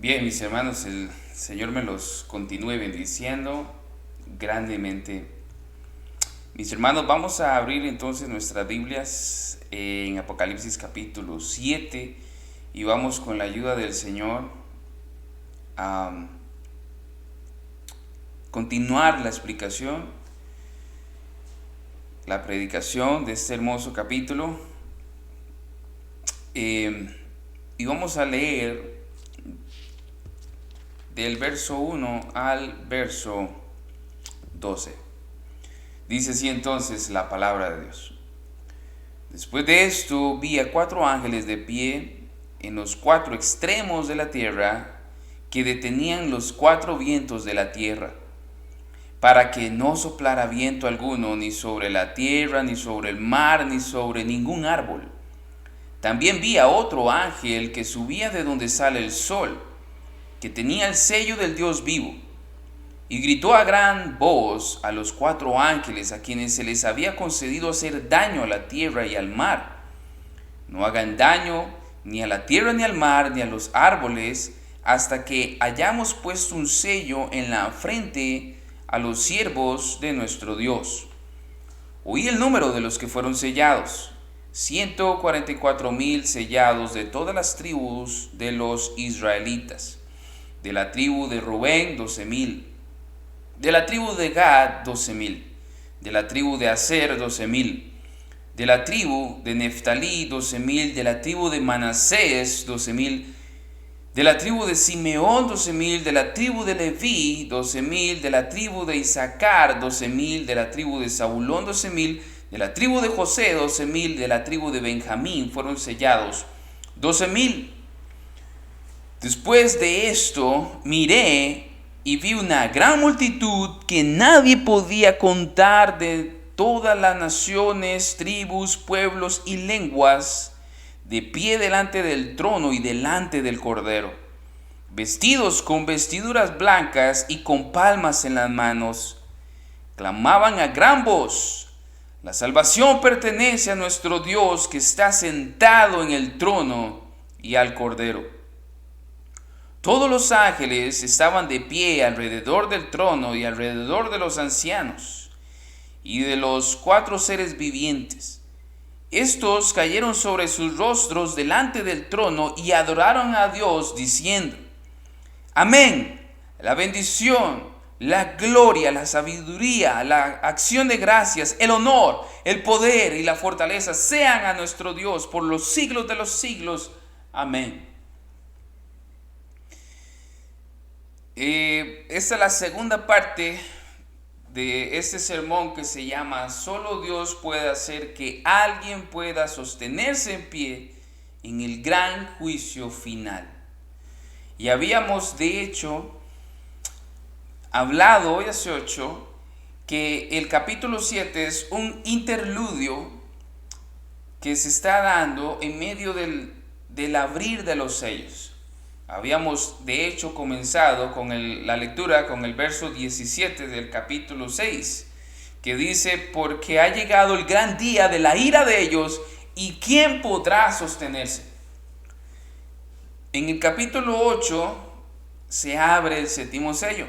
Bien, mis hermanos, el Señor me los continúe bendiciendo grandemente. Mis hermanos, vamos a abrir entonces nuestras Biblias en Apocalipsis capítulo 7 y vamos con la ayuda del Señor a continuar la explicación, la predicación de este hermoso capítulo. Y vamos a leer del verso 1 al verso 12. Dice así entonces la palabra de Dios. Después de esto vi a 4 ángeles de pie en los 4 extremos de la tierra, que detenían los 4 vientos de la tierra, para que no soplara viento alguno ni sobre la tierra, ni sobre el mar, ni sobre ningún árbol. También vi a otro ángel que subía de donde sale el sol, que tenía el sello del Dios vivo, y gritó a gran voz a los 4 ángeles a quienes se les había concedido hacer daño a la tierra y al mar: no hagan daño ni a la tierra, ni al mar, ni a los árboles, hasta que hayamos puesto un sello en la frente a los siervos de nuestro Dios. Oí el número de los que fueron sellados: 144,000 sellados de todas las tribus de los israelitas. De la tribu de Rubén, 12,000. De la tribu de Gad, 12,000. De la tribu de Aser, 12,000. De la tribu de Neftalí, 12,000. De la tribu de Manasés, 12,000. De la tribu de Simeón, 12,000. De la tribu de Leví, 12,000. De la tribu de Isaacar, 12,000. De la tribu de Zabulón, 12,000. De la tribu de José, 12,000. De la tribu de Benjamín fueron sellados 12,000. Después de esto miré y vi una gran multitud que nadie podía contar, de todas las naciones, tribus, pueblos y lenguas, de pie delante del trono y delante del Cordero, vestidos con vestiduras blancas y con palmas en las manos. Clamaban a gran voz: la salvación pertenece a nuestro Dios, que está sentado en el trono, y al Cordero. Todos los ángeles estaban de pie alrededor del trono y alrededor de los ancianos y de los 4 seres vivientes. Estos cayeron sobre sus rostros delante del trono y adoraron a Dios, diciendo: Amén. La bendición, la gloria, la sabiduría, la acción de gracias, el honor, el poder y la fortaleza sean a nuestro Dios por los siglos de los siglos. Amén. Esta es la segunda parte de este sermón, que se llama Solo Dios puede hacer que alguien pueda sostenerse en pie en el gran juicio final. Y habíamos de hecho hablado hoy hace 8 que el capítulo 7 es un interludio que se está dando en medio del abrir de los sellos. Habíamos de hecho comenzado con la lectura con el verso 17 del capítulo 6, que dice: porque ha llegado el gran día de la ira de ellos, y ¿quién podrá sostenerse? En el capítulo 8 se abre el 7º sello.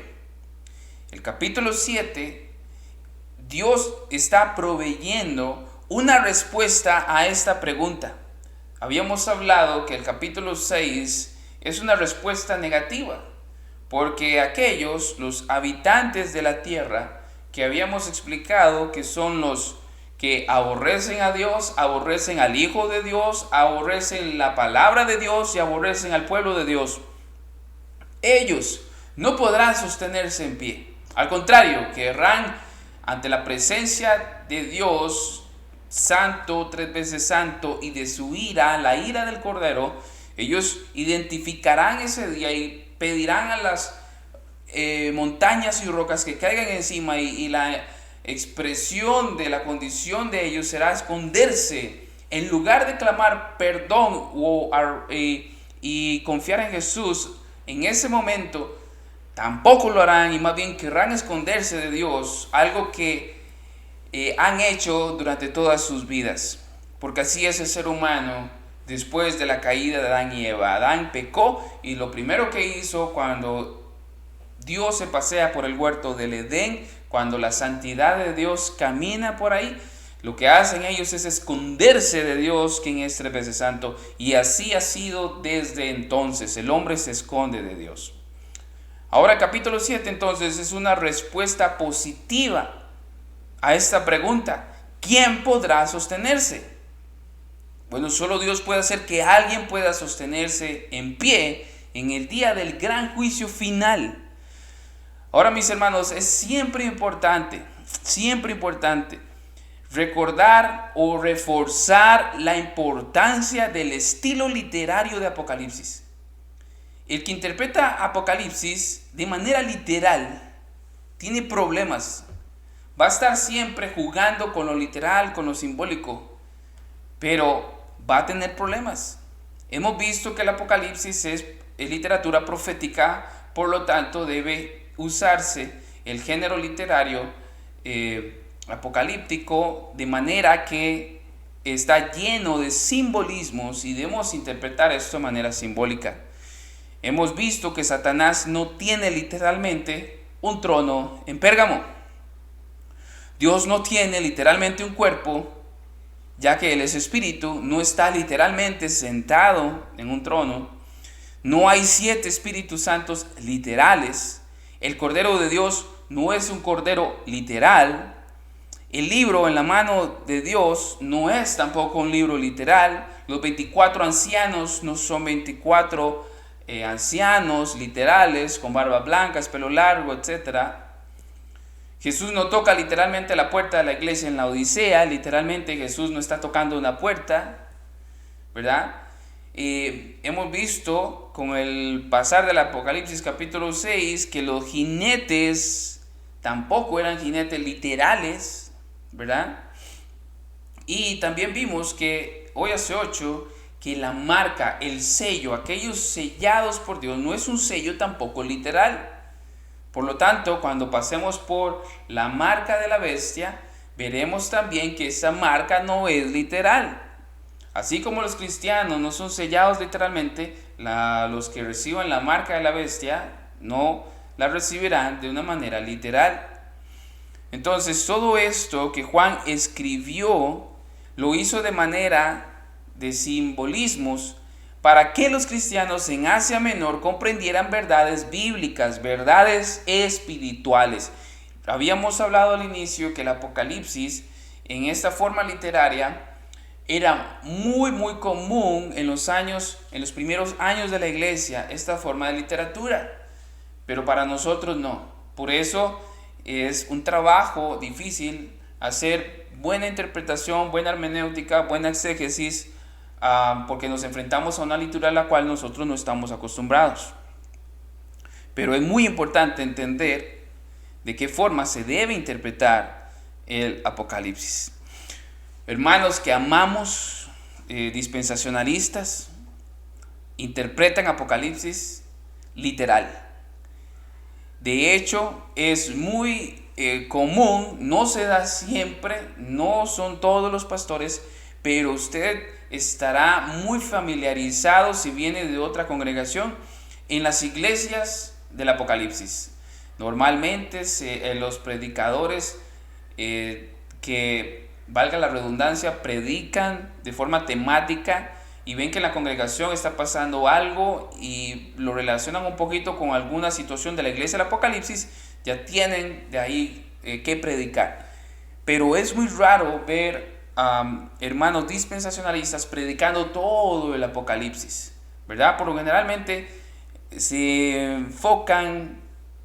El capítulo 7, Dios está proveyendo una respuesta a esta pregunta. Habíamos hablado que el capítulo 6 es una respuesta negativa, porque aquellos, los habitantes de la tierra, que habíamos explicado que son los que aborrecen a Dios, aborrecen al Hijo de Dios, aborrecen la palabra de Dios y aborrecen al pueblo de Dios, ellos no podrán sostenerse en pie. Al contrario, querrán ante la presencia de Dios santo, 3 veces santo, y de su ira, la ira del Cordero. Ellos identificarán ese día y pedirán a las montañas y rocas que caigan encima, y la expresión de la condición de ellos será esconderse. En lugar de clamar perdón y confiar en Jesús, en ese momento tampoco lo harán, y más bien querrán esconderse de Dios, algo que han hecho durante todas sus vidas, porque así es el ser humano. después de la caída de Adán y Eva. Adán pecó y lo primero que hizo cuando Dios se pasea por el huerto del Edén, cuando la santidad de Dios camina por ahí, lo que hacen ellos es esconderse de Dios, quien es tres veces santo, y así ha sido desde entonces. El hombre se esconde de Dios. Ahora, capítulo 7 entonces es una respuesta positiva a esta pregunta: ¿quién podrá sostenerse? Bueno, solo Dios puede hacer que alguien pueda sostenerse en pie en el día del gran juicio final. Ahora, mis hermanos, es siempre importante recordar o reforzar la importancia del estilo literario de Apocalipsis. El que interpreta Apocalipsis de manera literal tiene problemas. Va a estar siempre jugando con lo literal, con lo simbólico, pero va a tener problemas. Hemos visto que el Apocalipsis es literatura profética, por lo tanto debe usarse el género literario apocalíptico de manera que está lleno de simbolismos y debemos interpretar esto de manera simbólica. Hemos visto que Satanás no tiene literalmente un trono en Pérgamo. Dios no tiene literalmente un cuerpo, ya que Él es espíritu, no está literalmente sentado en un trono. No hay 7 Espíritus Santos literales. El Cordero de Dios no es un cordero literal. El libro en la mano de Dios no es tampoco un libro literal. Los 24 ancianos no son 24 ancianos literales con barbas blancas, pelo largo, etc. Jesús no toca literalmente la puerta de la iglesia en la Odisea. Literalmente Jesús no está tocando una puerta, ¿verdad? Hemos visto con el pasar del Apocalipsis capítulo 6 que los jinetes tampoco eran jinetes literales, ¿verdad? Y también vimos que hoy hace 8 que la marca, el sello, aquellos sellados por Dios, no es un sello tampoco literal. Por lo tanto, cuando pasemos por la marca de la bestia, veremos también que esa marca no es literal. Así como los cristianos no son sellados literalmente, los que reciban la marca de la bestia no la recibirán de una manera literal. Entonces, todo esto que Juan escribió lo hizo de manera de simbolismos para que los cristianos en Asia Menor comprendieran verdades bíblicas, verdades espirituales. Habíamos hablado al inicio que el Apocalipsis en esta forma literaria era muy común en los primeros años de la iglesia, esta forma de literatura, pero para nosotros no. Por eso es un trabajo difícil hacer buena interpretación, buena hermenéutica, buena exégesis, porque nos enfrentamos a una lectura a la cual nosotros no estamos acostumbrados. Pero es muy importante entender de qué forma se debe interpretar el Apocalipsis. Hermanos que amamos, dispensacionalistas, interpretan Apocalipsis literal. De hecho, es muy común, no se da siempre, no son todos los pastores, pero usted estará muy familiarizado si viene de otra congregación en las iglesias del Apocalipsis. Normalmente los predicadores que, valga la redundancia, predican de forma temática y ven que en la congregación está pasando algo y lo relacionan un poquito con alguna situación de la iglesia del Apocalipsis, ya tienen de ahí que predicar. Pero es muy raro ver hermanos dispensacionalistas predicando todo el Apocalipsis, ¿verdad? Por lo generalmente se enfocan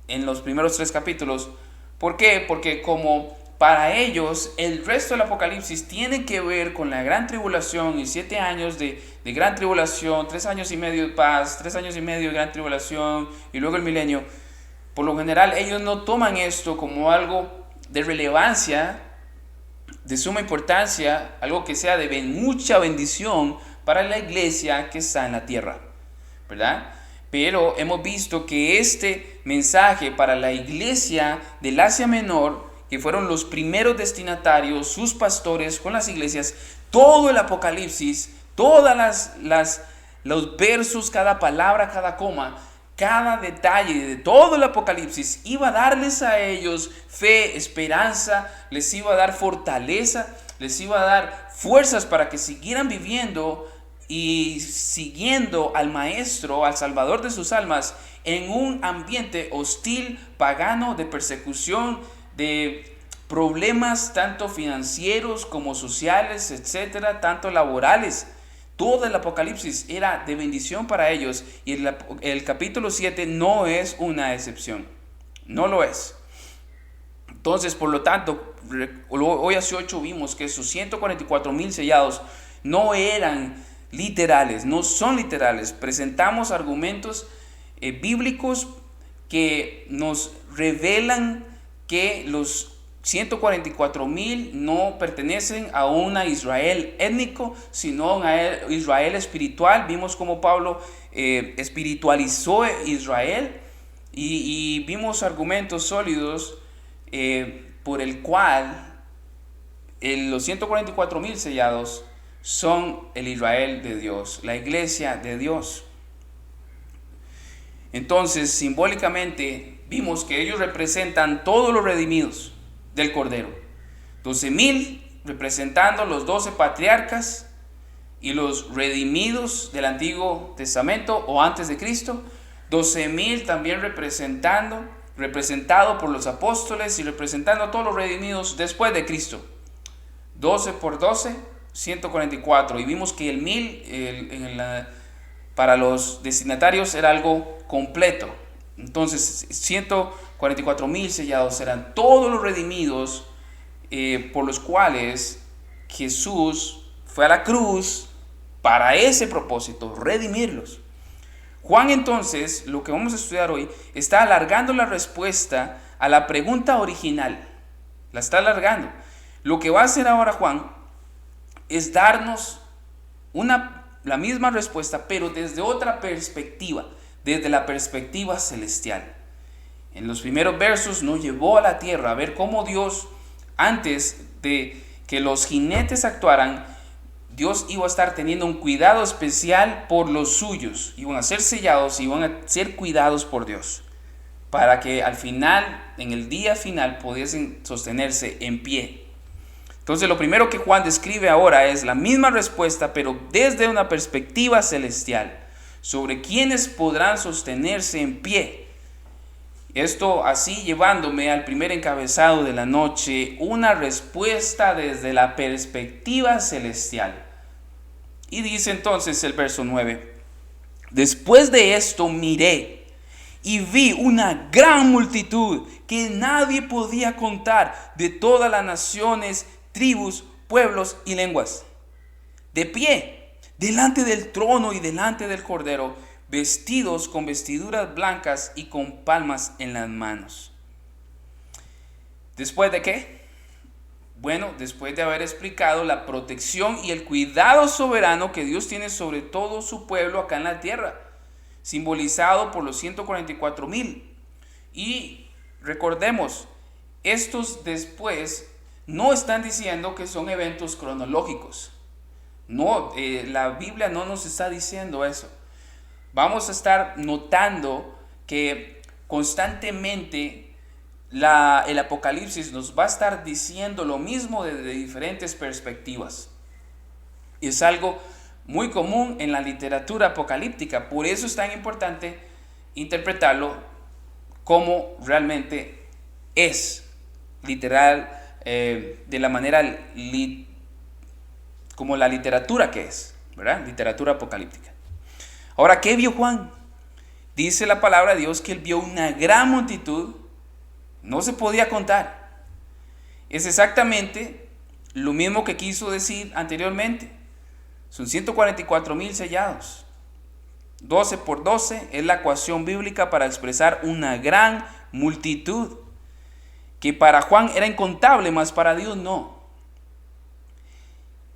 en los primeros 3 capítulos. ¿Por qué? Porque como para ellos el resto del Apocalipsis tiene que ver con la gran tribulación y 7 años de gran tribulación, 3 años y medio de paz, 3 años y medio de gran tribulación y luego el milenio. Por lo general ellos no toman esto como algo de relevancia, de suma importancia, algo que sea de mucha bendición para la iglesia que está en la tierra, ¿verdad? Pero hemos visto que este mensaje para la iglesia del Asia Menor, que fueron los primeros destinatarios, sus pastores con las iglesias, todo el Apocalipsis los versos, cada palabra, cada coma, cada detalle de todo el Apocalipsis iba a darles a ellos fe, esperanza, les iba a dar fortaleza, les iba a dar fuerzas para que siguieran viviendo y siguiendo al Maestro, al Salvador de sus almas, en un ambiente hostil, pagano, de persecución, de problemas tanto financieros como sociales, etcétera, tanto laborales. Todo el Apocalipsis era de bendición para ellos y el capítulo 7 no es una excepción, no lo es. Entonces, por lo tanto, hoy hace 8 vimos que esos 144,000 sellados no eran literales, no son literales. Presentamos argumentos bíblicos que nos revelan que los 144,000 no pertenecen a una Israel étnico, sino a una Israel espiritual. Vimos cómo Pablo espiritualizó Israel y vimos argumentos sólidos por el cual los 144,000 sellados son el Israel de Dios, la iglesia de Dios. Entonces, simbólicamente, vimos que ellos representan todos los redimidos del Cordero. 12,000 representando los 12 patriarcas y los redimidos del Antiguo Testamento o antes de Cristo. 12,000 también representado por los apóstoles y representando a todos los redimidos después de Cristo. 12 por 12, 144. Y vimos que el 1000 para los destinatarios era algo completo. Entonces 144,000 sellados eran todos los redimidos por los cuales Jesús fue a la cruz para ese propósito, redimirlos. Juan, entonces, lo que vamos a estudiar hoy, está alargando la respuesta a la pregunta original. La está alargando. Lo que va a hacer ahora Juan es darnos la misma respuesta, pero desde otra perspectiva, desde la perspectiva celestial. En los primeros versos nos llevó a la tierra a ver cómo Dios, antes de que los jinetes actuaran, Dios iba a estar teniendo un cuidado especial por los suyos. Iban a ser sellados, iban a ser cuidados por Dios, para que al final, en el día final, pudiesen sostenerse en pie. Entonces, lo primero que Juan describe ahora es la misma respuesta, pero desde una perspectiva celestial, sobre quiénes podrán sostenerse en pie. Esto así llevándome al primer encabezado de la noche, una respuesta desde la perspectiva celestial. Y dice entonces el verso 9: después de esto miré y vi una gran multitud que nadie podía contar, de todas las naciones, tribus, pueblos y lenguas, de pie delante del trono y delante del Cordero, vestidos con vestiduras blancas y con palmas en las manos. ¿Después de qué? Bueno, después de haber explicado la protección y el cuidado soberano que Dios tiene sobre todo su pueblo acá en la tierra, simbolizado por los 144,000. Y recordemos, estos después no están diciendo que son eventos cronológicos. No, la Biblia no nos está diciendo eso. Vamos a estar notando que constantemente el Apocalipsis nos va a estar diciendo lo mismo desde diferentes perspectivas. Es algo muy común en la literatura apocalíptica. Por eso es tan importante interpretarlo como realmente es, literal, de la manera como la literatura que es, ¿verdad? Literatura apocalíptica. Ahora, ¿qué vio Juan? Dice la palabra de Dios que él vio una gran multitud, no se podía contar. Es exactamente lo mismo que quiso decir anteriormente. Son 144,000 sellados. 12 por 12 es la ecuación bíblica para expresar una gran multitud, que para Juan era incontable, mas para Dios no.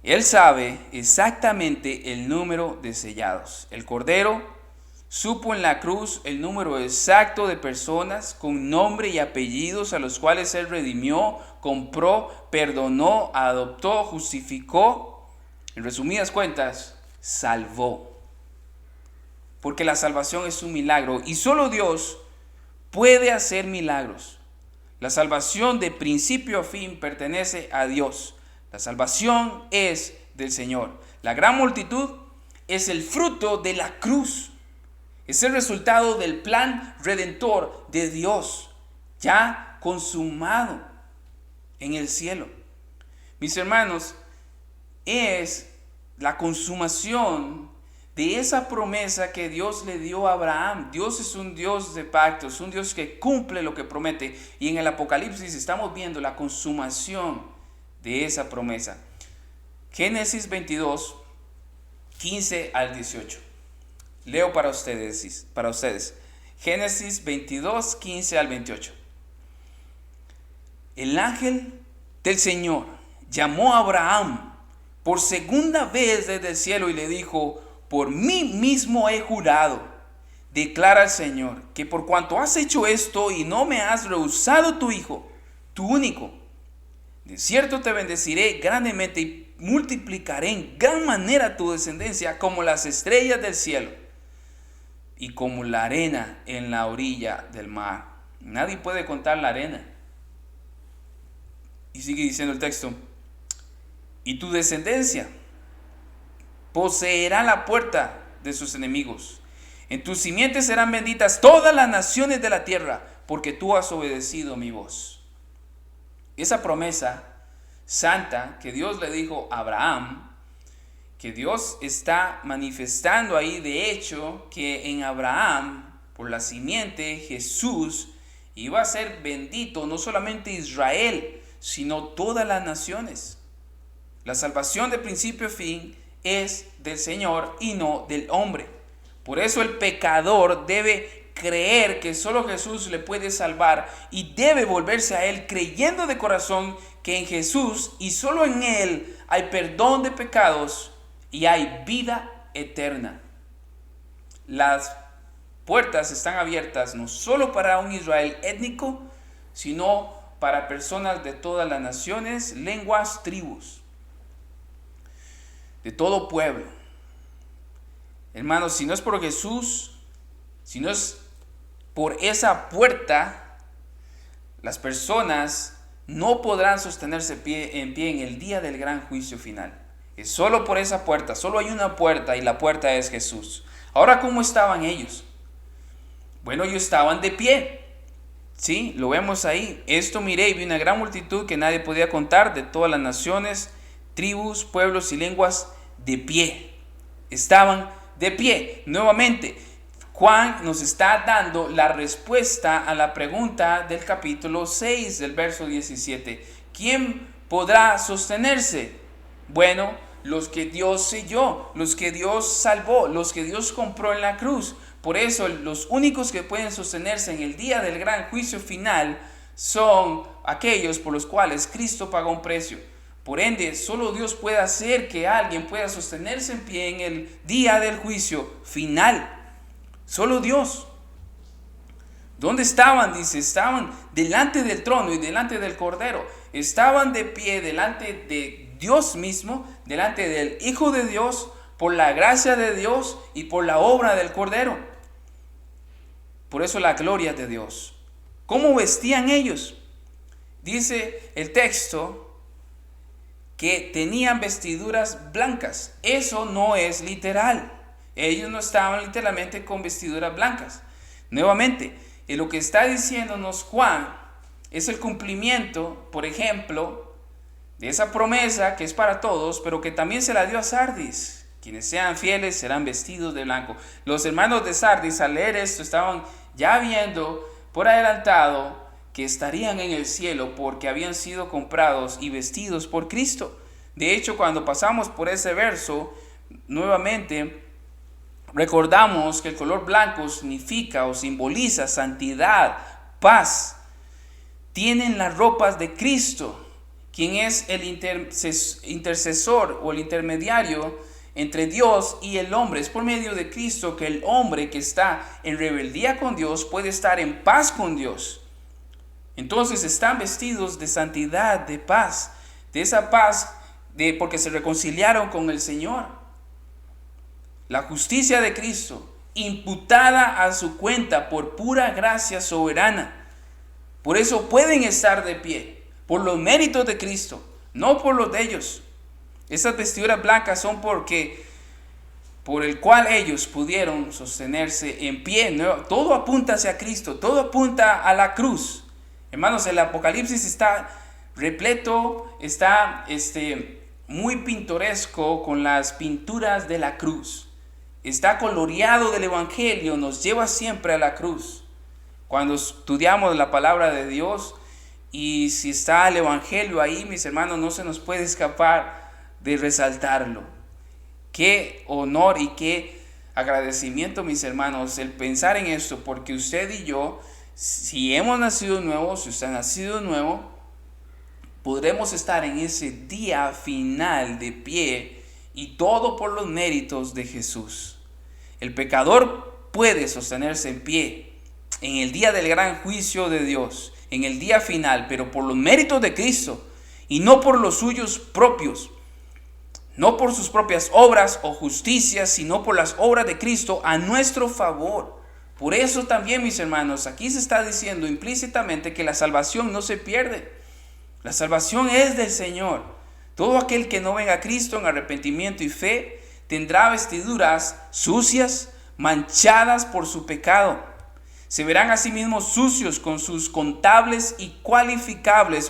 Él sabe exactamente el número de sellados. El Cordero supo en la cruz el número exacto de personas con nombre y apellidos a los cuales Él redimió, compró, perdonó, adoptó, justificó. En resumidas cuentas, salvó. Porque la salvación es un milagro y solo Dios puede hacer milagros. La salvación de principio a fin pertenece a Dios. La salvación es del Señor. La gran multitud es el fruto de la cruz. Es el resultado del plan redentor de Dios, ya consumado en el cielo. Mis hermanos, es la consumación de esa promesa que Dios le dio a Abraham. Dios es un Dios de pactos, un Dios que cumple lo que promete. Y en el Apocalipsis estamos viendo la consumación de esa promesa. Génesis 22, 15 al 18. Leo para ustedes. Génesis 22, 15 al 28. El ángel del Señor llamó a Abraham por segunda vez desde el cielo y le dijo: por mí mismo he jurado, declara el Señor, que por cuanto has hecho esto y no me has rehusado tu hijo, tu único, de cierto te bendeciré grandemente y multiplicaré en gran manera tu descendencia como las estrellas del cielo y como la arena en la orilla del mar. Nadie puede contar la arena. Y sigue diciendo el texto: y tu descendencia poseerá la puerta de sus enemigos. En tus simientes serán benditas todas las naciones de la tierra, porque tú has obedecido mi voz. Esa promesa santa que Dios le dijo a Abraham, que Dios está manifestando ahí, de hecho, que en Abraham, por la simiente, Jesús iba a ser bendito, no solamente Israel, sino todas las naciones. La salvación de principio a fin es del Señor y no del hombre. Por eso el pecador debe creer que solo Jesús le puede salvar y debe volverse a Él creyendo de corazón que en Jesús y solo en Él hay perdón de pecados y hay vida eterna. Las puertas están abiertas no solo para un Israel étnico, sino para personas de todas las naciones, lenguas, tribus, de todo pueblo. Hermanos, si no es por Jesús, si no es por esa puerta, las personas no podrán sostenerse en pie en el día del gran juicio final. Es solo por esa puerta, solo hay una puerta y la puerta es Jesús. Ahora, ¿cómo estaban ellos? Bueno, ellos estaban de pie. Sí, lo vemos ahí. Esto miré y vi una gran multitud que nadie podía contar, de todas las naciones, tribus, pueblos y lenguas, de pie. Estaban de pie. Nuevamente, Juan nos está dando la respuesta a la pregunta del capítulo 6 del verso 17. ¿Quién podrá sostenerse? Bueno, los que Dios selló, los que Dios salvó, los que Dios compró en la cruz. Por eso los únicos que pueden sostenerse en el día del gran juicio final son aquellos por los cuales Cristo pagó un precio. Por ende, solo Dios puede hacer que alguien pueda sostenerse en pie en el día del juicio final. Solo Dios. ¿Dónde estaban? Dice, estaban delante del trono y delante del Cordero. Estaban de pie delante de Dios mismo, delante del Hijo de Dios, por la gracia de Dios y por la obra del Cordero. Por eso la gloria de Dios. ¿Cómo vestían ellos? Dice el texto que tenían vestiduras blancas. Eso no es literal. Ellos no estaban literalmente con vestiduras blancas. Nuevamente, lo que está diciéndonos Juan es el cumplimiento, por ejemplo, de esa promesa que es para todos, pero que también se la dio a Sardis. Quienes sean fieles serán vestidos de blanco. Los hermanos de Sardis, al leer esto, estaban ya viendo por adelantado que estarían en el cielo porque habían sido comprados y vestidos por Cristo. De hecho, cuando pasamos por ese verso, nuevamente recordamos que el color blanco significa o simboliza santidad, paz. Tienen las ropas de Cristo, quien es el intercesor o el intermediario entre Dios y el hombre. Es por medio de Cristo que el hombre que está en rebeldía con Dios puede estar en paz con Dios. Entonces están vestidos de santidad, de paz, de esa paz porque se reconciliaron con el Señor. la justicia de Cristo, imputada a su cuenta por pura gracia soberana. Por eso pueden estar de pie, por los méritos de Cristo, no por los de ellos. Esas vestiduras blancas son por el cual ellos pudieron sostenerse en pie. Todo apunta hacia Cristo, todo apunta a la cruz. Hermanos, el Apocalipsis está repleto, está muy pintoresco con las pinturas de la cruz. Está coloreado del Evangelio, nos lleva siempre a la cruz. Cuando estudiamos la palabra de Dios y si está el Evangelio ahí, mis hermanos, no se nos puede escapar de resaltarlo. Qué honor y qué agradecimiento, mis hermanos, el pensar en esto, porque usted y yo, si hemos nacido nuevos, si usted ha nacido nuevo, podremos estar en ese día final de pie y todo por los méritos de Jesús. El pecador puede sostenerse en pie en el día del gran juicio de Dios, en el día final, pero por los méritos de Cristo y no por los suyos propios, no por sus propias obras o justicias, sino por las obras de Cristo a nuestro favor. Por eso también, mis hermanos, aquí se está diciendo implícitamente que la salvación no se pierde. La salvación es del Señor. Todo aquel que no venga a Cristo en arrepentimiento y fe tendrá vestiduras sucias, manchadas por su pecado. Se verán a sí mismos sucios con sus contables y calificables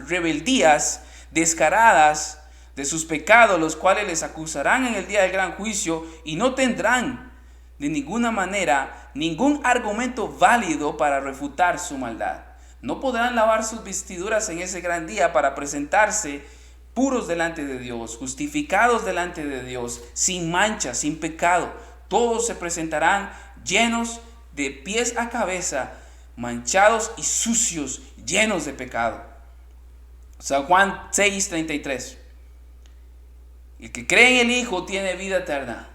rebeldías descaradas de sus pecados, los cuales les acusarán en el día del gran juicio y no tendrán de ninguna manera ningún argumento válido para refutar su maldad. No podrán lavar sus vestiduras en ese gran día para presentarse puros delante de Dios, justificados delante de Dios, sin mancha, sin pecado. Todos se presentarán llenos de pies a cabeza, manchados y sucios, llenos de pecado. San Juan 6:33. El que cree en el Hijo tiene vida eterna,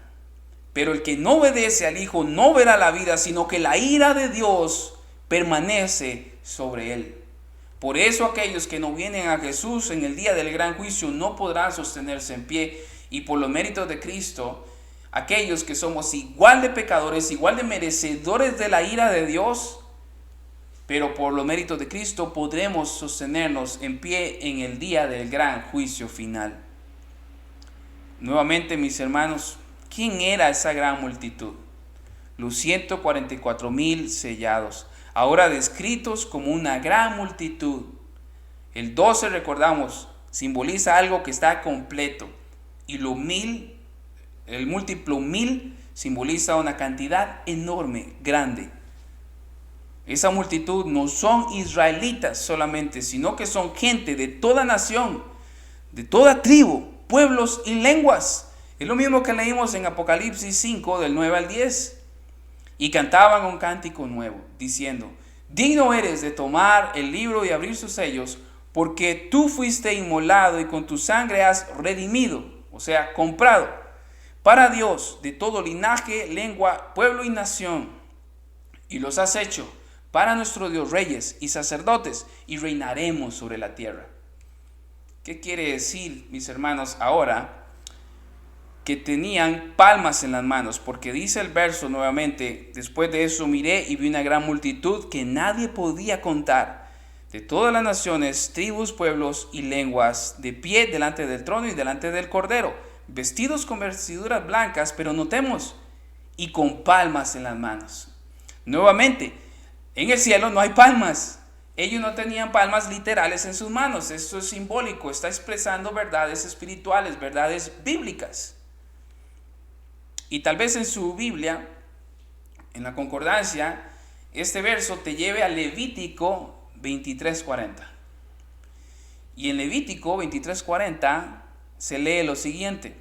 pero el que no obedece al Hijo no verá la vida, sino que la ira de Dios permanece sobre él. Por eso aquellos que no vienen a Jesús en el día del gran juicio no podrán sostenerse en pie, y por los méritos de Cristo, aquellos que somos igual de pecadores, igual de merecedores de la ira de Dios, pero por los méritos de Cristo podremos sostenernos en pie en el día del gran juicio final. Nuevamente, mis hermanos, ¿quién era esa gran multitud? Los 144,000 sellados, ahora descritos como una gran multitud. El 12, recordamos, simboliza algo que está completo, y el múltiplo 1000 simboliza una cantidad enorme, grande. Esa multitud no son israelitas solamente, sino que son gente de toda nación, de toda tribu, pueblos y lenguas. Es lo mismo que leímos en Apocalipsis 5, del 9 al 10. Y cantaban un cántico nuevo, diciendo: digno eres de tomar el libro y abrir sus sellos, porque tú fuiste inmolado y con tu sangre has redimido, o sea, comprado, para Dios de todo linaje, lengua, pueblo y nación. Y los has hecho para nuestro Dios reyes y sacerdotes, y reinaremos sobre la tierra. ¿Qué quiere decir, mis hermanos, ahora? Que tenían palmas en las manos, porque dice el verso nuevamente: después de eso miré y vi una gran multitud que nadie podía contar, de todas las naciones, tribus, pueblos y lenguas, de pie delante del trono y delante del Cordero, vestidos con vestiduras blancas, pero notemos, y con palmas en las manos. Nuevamente, en el cielo no hay palmas. Ellos no tenían palmas literales en sus manos. Esto es simbólico, está expresando verdades espirituales, verdades bíblicas. Y tal vez en su Biblia, en la concordancia, este verso te lleve a Levítico 23:40. Y en Levítico 23:40 se lee lo siguiente: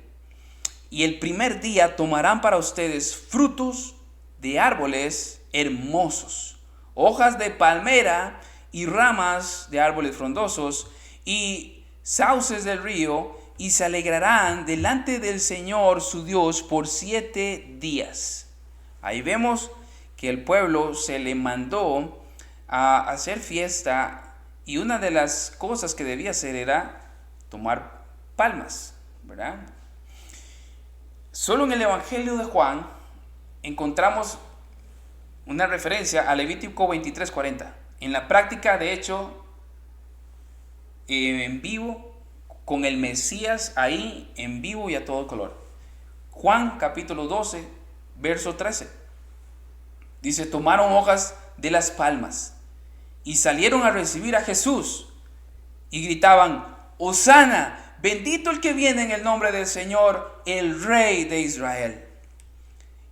y el primer día tomarán para ustedes frutos de árboles hermosos, hojas de palmera y ramas de árboles frondosos y sauces del río, y se alegrarán delante del Señor su Dios por 7 días. Ahí vemos que el pueblo se le mandó a hacer fiesta, y una de las cosas que debía hacer era tomar palmas, ¿verdad? Solo en el Evangelio de Juan encontramos una referencia a Levítico 23:40. En la práctica, de hecho, en vivo, con el Mesías ahí, en vivo y a todo color. Juan capítulo 12, verso 13. Dice, tomaron hojas de las palmas y salieron a recibir a Jesús y gritaban, Hosana, bendito el que viene en el nombre del Señor, el Rey de Israel.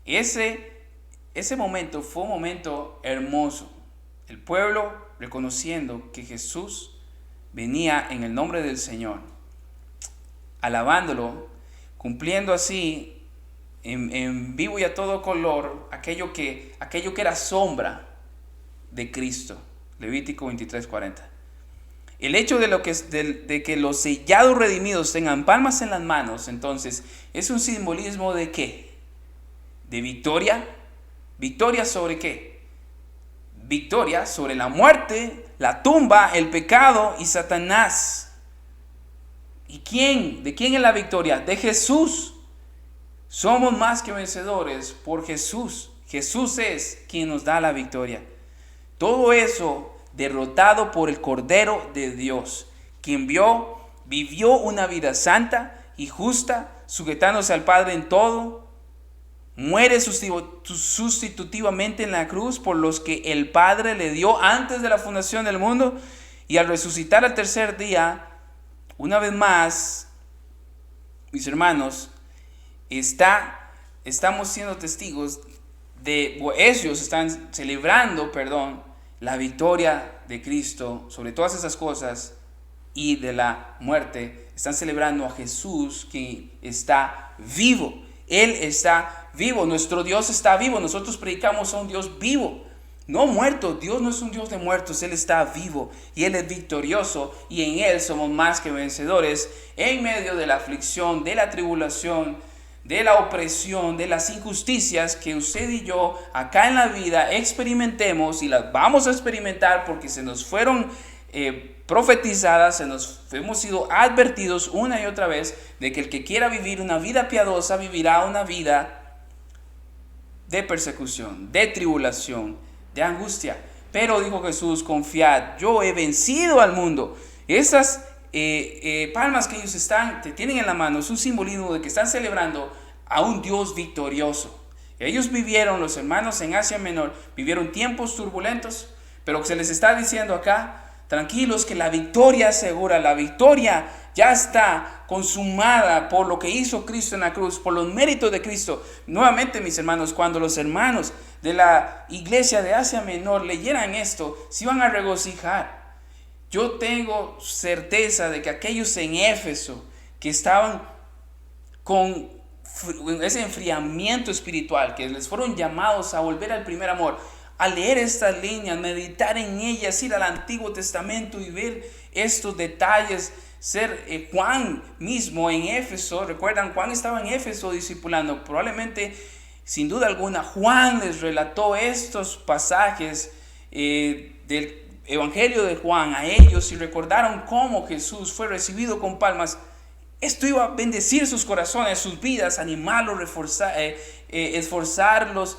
Ese momento fue un momento hermoso. El pueblo reconociendo que Jesús venía en el nombre del Señor, alabándolo, cumpliendo así en vivo y a todo color aquello que era sombra de Cristo. Levítico 23:40. El hecho de que los sellados redimidos tengan palmas en las manos, entonces, es un simbolismo de ¿qué? De victoria. ¿Victoria sobre qué? Victoria sobre la muerte, la tumba, el pecado y Satanás. ¿Y quién? ¿De quién es la victoria? De Jesús. Somos más que vencedores por Jesús. Jesús es quien nos da la victoria. Todo eso derrotado por el Cordero de Dios, quien vivió una vida santa y justa, sujetándose al Padre en todo, muere sustitutivamente en la cruz por los que el Padre le dio antes de la fundación del mundo, y al resucitar al tercer día, una vez más, mis hermanos, estamos siendo testigos ellos están celebrando, la victoria de Cristo sobre todas esas cosas y de la muerte. Están celebrando a Jesús, que está vivo. Él está vivo, nuestro Dios está vivo. Nosotros predicamos a un Dios vivo, no muerto. Dios no es un Dios de muertos, Él está vivo y Él es victorioso, y en Él somos más que vencedores en medio de la aflicción, de la tribulación, de la opresión, de las injusticias que usted y yo acá en la vida experimentemos, y las vamos a experimentar porque se nos fueron profetizadas, hemos sido advertidos una y otra vez de que el que quiera vivir una vida piadosa vivirá una vida de persecución, de tribulación, de angustia. Pero dijo Jesús, confiad, yo he vencido al mundo. Esas palmas que ellos tienen en la mano es un simbolismo de que están celebrando a un Dios victorioso. Ellos vivieron, los hermanos en Asia Menor, vivieron tiempos turbulentos, pero se les está diciendo acá, tranquilos, que la victoria es segura, la victoria ya está consumada por lo que hizo Cristo en la cruz, por los méritos de Cristo. Nuevamente, mis hermanos, cuando los hermanos de la iglesia de Asia Menor leyeran esto, se iban a regocijar. Yo tengo certeza de que aquellos en Éfeso que estaban con ese enfriamiento espiritual, que les fueron llamados a volver al primer amor, a leer estas líneas, meditar en ellas, ir al Antiguo Testamento y ver estos detalles, Juan mismo en Éfeso, recuerdan, Juan estaba en Éfeso discipulando, probablemente, sin duda alguna, Juan les relató estos pasajes del Evangelio de Juan a ellos, y recordaron cómo Jesús fue recibido con palmas. Esto iba a bendecir sus corazones, sus vidas, animarlos, esforzarlos,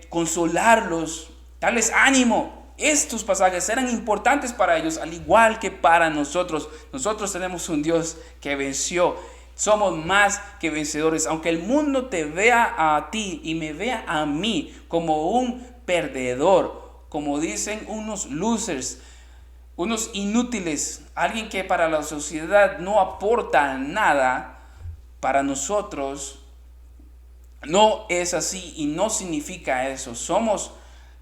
consolarlos, darles ánimo. Estos pasajes eran importantes para ellos, al igual que para nosotros. Nosotros tenemos un Dios que venció. Somos más que vencedores. Aunque el mundo te vea a ti y me vea a mí como un perdedor, como dicen unos losers, unos inútiles, alguien que para la sociedad no aporta nada, para nosotros no es así y no significa eso. Somos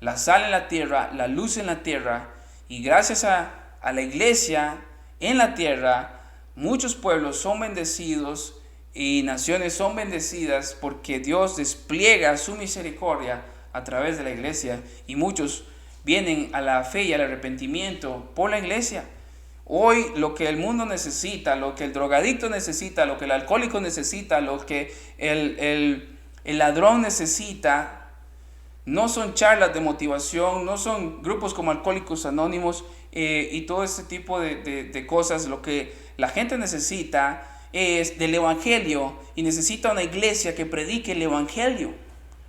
la sal en la tierra, la luz en la tierra, y gracias a la iglesia en la tierra, muchos pueblos son bendecidos y naciones son bendecidas porque Dios despliega su misericordia a través de la iglesia, y muchos vienen a la fe y al arrepentimiento por la iglesia. Hoy lo que el mundo necesita, lo que el drogadicto necesita, lo que el alcohólico necesita, lo que el ladrón necesita, no son charlas de motivación, no son grupos como Alcohólicos Anónimos y todo este tipo de cosas. Lo que la gente necesita del Evangelio y necesita una iglesia que predique el Evangelio.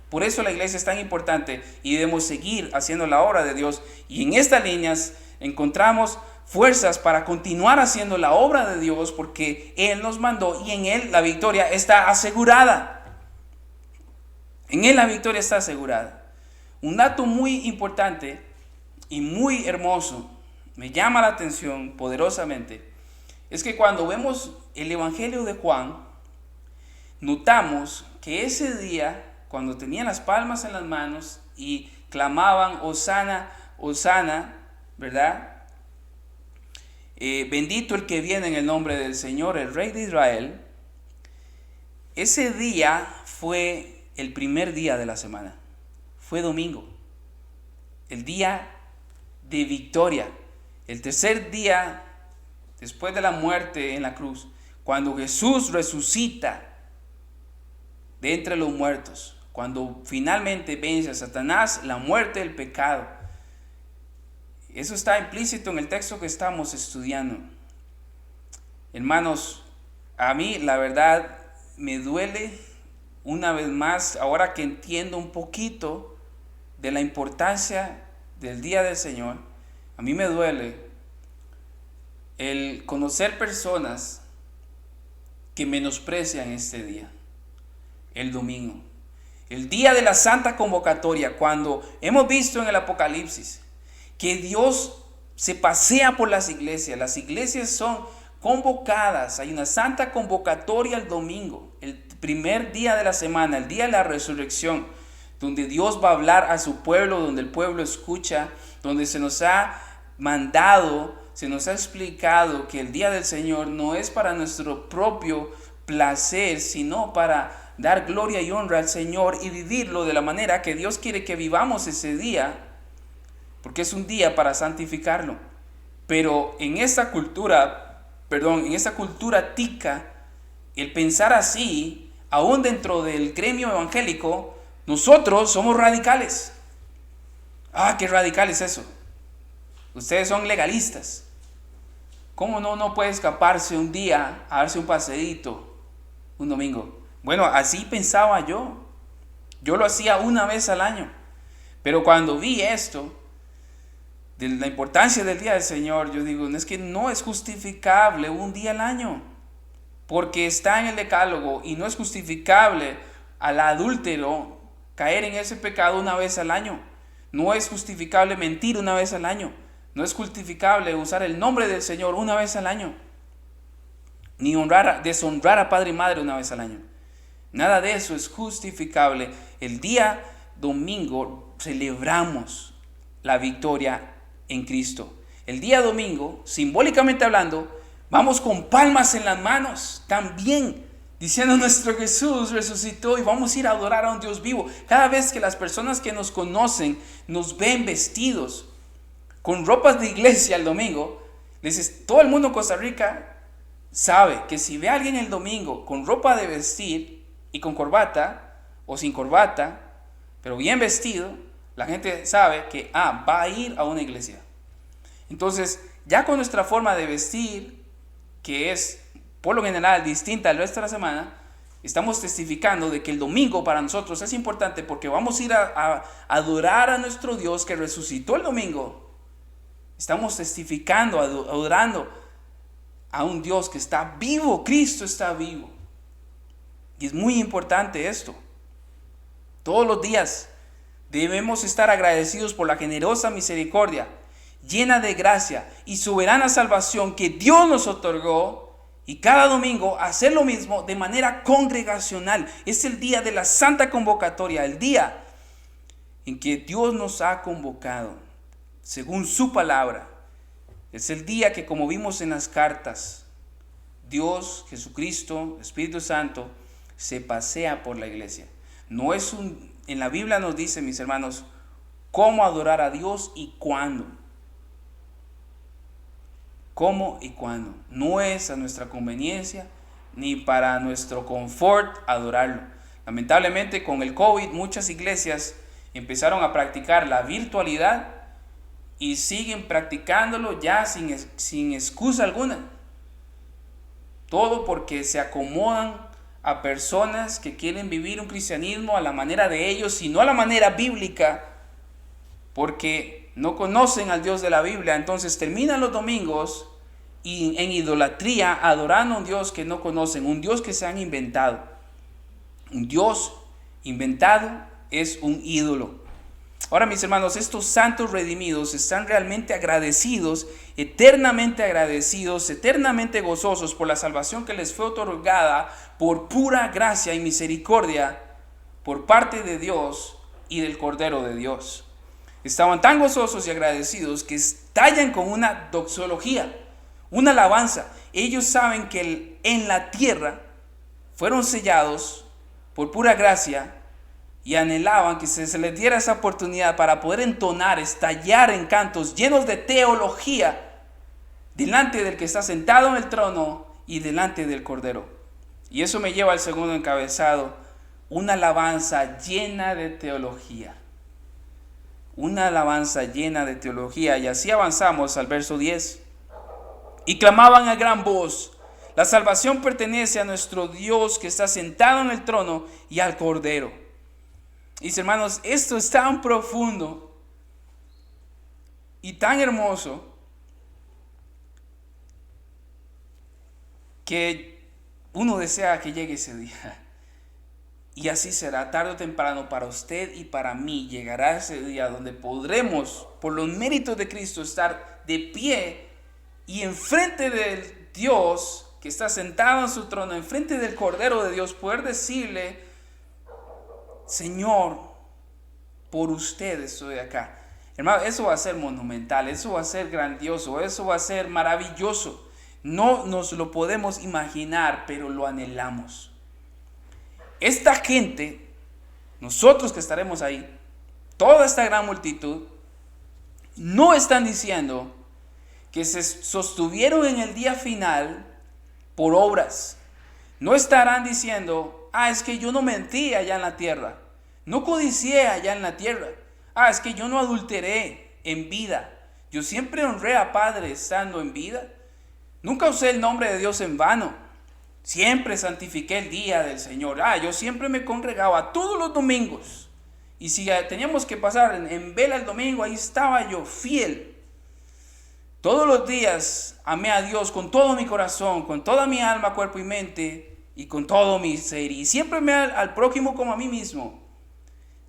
Por eso la iglesia es tan importante y debemos seguir haciendo la obra de Dios. Y en estas líneas encontramos fuerzas para continuar haciendo la obra de Dios porque Él nos mandó y en Él la victoria está asegurada. En Él la victoria está asegurada. Un dato muy importante y muy hermoso, me llama la atención poderosamente, es que cuando vemos el Evangelio de Juan, notamos que ese día, cuando tenían las palmas en las manos y clamaban, Hosana, Hosana, ¿verdad? Bendito el que viene en el nombre del Señor, el Rey de Israel. Ese día fue el primer día de la semana. Fue domingo. El día de victoria. El tercer día después de la muerte en la cruz. Cuando Jesús resucita de entre los muertos. Cuando finalmente vence a Satanás, la muerte, el pecado. Eso está implícito en el texto que estamos estudiando. Hermanos, a mí la verdad me duele una vez más, ahora que entiendo un poquito de la importancia del día del Señor, a mí me duele el conocer personas que menosprecian este día, el domingo, el día de la santa convocatoria, cuando hemos visto en el Apocalipsis que Dios se pasea por las iglesias son convocadas, hay una santa convocatoria el domingo, el primer día de la semana, el día de la resurrección, donde Dios va a hablar a su pueblo, donde el pueblo escucha, donde se nos ha mandado, se nos ha explicado que el día del Señor no es para nuestro propio placer, sino para dar gloria y honra al Señor y vivirlo de la manera que Dios quiere que vivamos ese día, porque es un día para santificarlo. Pero en esta cultura tica, el pensar así, aún dentro del gremio evangélico, nosotros somos radicales. Ah, qué radical es eso. Ustedes son legalistas. ¿Cómo no puede escaparse un día a darse un paseíto un domingo? Bueno, así pensaba yo. Yo lo hacía una vez al año. Pero cuando vi esto, de la importancia del día del Señor, yo digo, es que no es justificable un día al año, porque está en el decálogo y no es justificable al adúltero caer en ese pecado una vez al año, no es justificable mentir una vez al año, no es justificable usar el nombre del Señor una vez al año, ni deshonrar a padre y madre una vez al año. Nada de eso es justificable. El día domingo celebramos la victoria en Cristo. El día domingo, simbólicamente hablando, vamos con palmas en las manos también, diciendo nuestro Jesús resucitó y vamos a ir a adorar a un Dios vivo. Cada vez que las personas que nos conocen nos ven vestidos con ropas de iglesia el domingo, todo el mundo en Costa Rica sabe que si ve a alguien el domingo con ropa de vestir y con corbata o sin corbata, pero bien vestido, la gente sabe que va a ir a una iglesia. Entonces, ya con nuestra forma de vestir, que es por lo general distinta al resto de la semana, estamos testificando de que el domingo para nosotros es importante porque vamos a ir a adorar a nuestro Dios que resucitó el domingo. Estamos testificando, adorando a un Dios que está vivo. Cristo está vivo. Y es muy importante esto. Todos los días debemos estar agradecidos por la generosa misericordia, llena de gracia y soberana salvación que Dios nos otorgó, y cada domingo hacer lo mismo de manera congregacional. Es el día de la santa convocatoria, el día en que Dios nos ha convocado según su palabra. Es el día que, como vimos en las cartas, Dios, Jesucristo, Espíritu Santo, se pasea por la iglesia. En la Biblia nos dice, mis hermanos, cómo adorar a Dios y cuándo. ¿Cómo y cuándo? No es a nuestra conveniencia ni para nuestro confort adorarlo. Lamentablemente con el COVID muchas iglesias empezaron a practicar la virtualidad y siguen practicándolo ya sin excusa alguna. Todo porque se acomodan a personas que quieren vivir un cristianismo a la manera de ellos y no a la manera bíblica, porque no conocen al Dios de la Biblia. Entonces terminan los domingos y en idolatría, adorando a un Dios que no conocen, un Dios que se han inventado. Un Dios inventado es un ídolo. Ahora, mis hermanos, estos santos redimidos están realmente agradecidos, eternamente gozosos por la salvación que les fue otorgada por pura gracia y misericordia por parte de Dios y del Cordero de Dios. Estaban tan gozosos y agradecidos que estallan con una doxología, una alabanza. Ellos saben que en la tierra fueron sellados por pura gracia y anhelaban que se les diera esa oportunidad para poder entonar, estallar en cantos llenos de teología delante del que está sentado en el trono y delante del Cordero. Y eso me lleva al segundo encabezado: una alabanza llena de teología. Una alabanza llena de teología. Y así avanzamos al verso 10. Y clamaban a gran voz: la salvación pertenece a nuestro Dios que está sentado en el trono y al Cordero. Y hermanos, esto es tan profundo y tan hermoso que uno desea que llegue ese día. Y así será, tarde o temprano, para usted y para mí llegará ese día donde podremos, por los méritos de Cristo, estar de pie y enfrente del Dios que está sentado en su trono, enfrente del Cordero de Dios, poder decirle: Señor, por usted estoy acá. Hermano, eso va a ser monumental, eso va a ser grandioso, eso va a ser maravilloso. No nos lo podemos imaginar, pero lo anhelamos. Esta gente, nosotros que estaremos ahí, toda esta gran multitud, no están diciendo que se sostuvieron en el día final por obras. No estarán diciendo: es que yo no mentí allá en la tierra, no codicié allá en la tierra, es que yo no adulteré en vida, yo siempre honré a Padre estando en vida, nunca usé el nombre de Dios en vano, siempre santifiqué el día del Señor, yo siempre me congregaba todos los domingos, y si teníamos que pasar en vela el domingo, ahí estaba yo fiel. Todos los días amé a Dios con todo mi corazón, con toda mi alma, cuerpo y mente, y con todo mi ser, y siempre amé al prójimo como a mí mismo.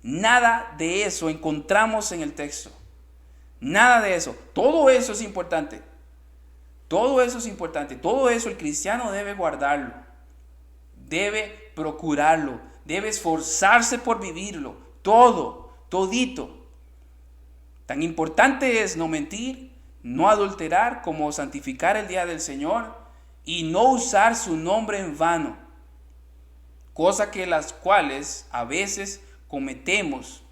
Nada de eso encontramos en el texto. Nada de eso. Todo eso es importante. Todo eso es importante. Todo eso el cristiano debe guardarlo. Debe procurarlo. Debe esforzarse por vivirlo. Todo, todito. Tan importante es no mentir, no adulterar, como santificar el día del Señor y no usar su nombre en vano. Cosa que las cuales a veces cometemos,